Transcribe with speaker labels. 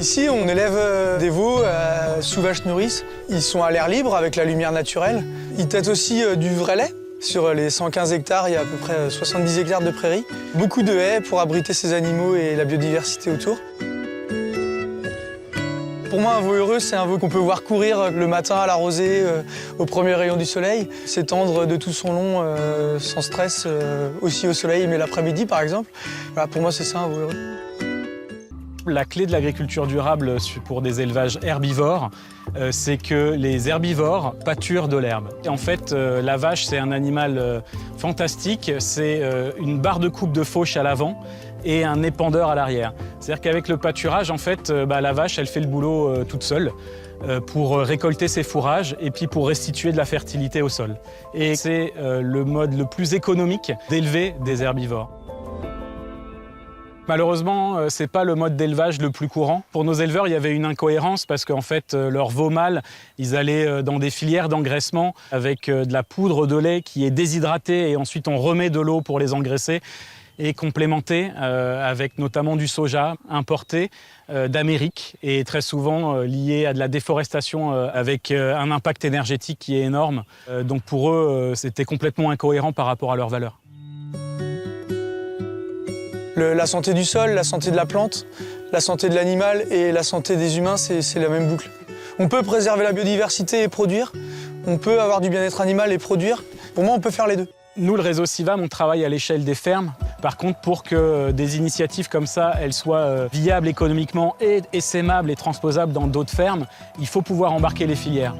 Speaker 1: Ici, on élève des veaux sous vache nourrice. Ils sont à l'air libre avec la lumière naturelle. Ils têtent aussi du vrai lait. Sur les 115 hectares, il y a à peu près 70 hectares de prairies. Beaucoup de haies pour abriter ces animaux et la biodiversité autour. Pour moi, un veau heureux, c'est un veau qu'on peut voir courir le matin à la rosée, au premier rayon du soleil, s'étendre de tout son long sans stress, aussi au soleil, mais l'après-midi par exemple. Voilà, pour moi, c'est ça un veau heureux.
Speaker 2: La clé de l'agriculture durable pour des élevages herbivores, c'est que les herbivores pâturent de l'herbe. En fait, la vache, c'est un animal fantastique. C'est une barre de coupe de fauche à l'avant et un épandeur à l'arrière. C'est-à-dire qu'avec le pâturage, en fait, la vache, elle fait le boulot toute seule pour récolter ses fourrages et puis pour restituer de la fertilité au sol. Et c'est le mode le plus économique d'élever des herbivores. Malheureusement, ce n'est pas le mode d'élevage le plus courant. Pour nos éleveurs, il y avait une incohérence parce qu'en fait, leurs veaux mâles, ils allaient dans des filières d'engraissement avec de la poudre de lait qui est déshydratée et ensuite on remet de l'eau pour les engraisser et complémentée avec notamment du soja importé d'Amérique et très souvent lié à de la déforestation avec un impact énergétique qui est énorme. Donc pour eux, c'était complètement incohérent par rapport à leurs valeurs.
Speaker 1: La santé du sol, la santé de la plante, la santé de l'animal et la santé des humains, c'est la même boucle. On peut préserver la biodiversité et produire, on peut avoir du bien-être animal et produire. Pour moi, on peut faire les deux.
Speaker 2: Nous, le réseau CIVAM, on travaille à l'échelle des fermes. Par contre, pour que des initiatives comme ça, elles soient viables économiquement et essaimables et transposables dans d'autres fermes, il faut pouvoir embarquer les filières.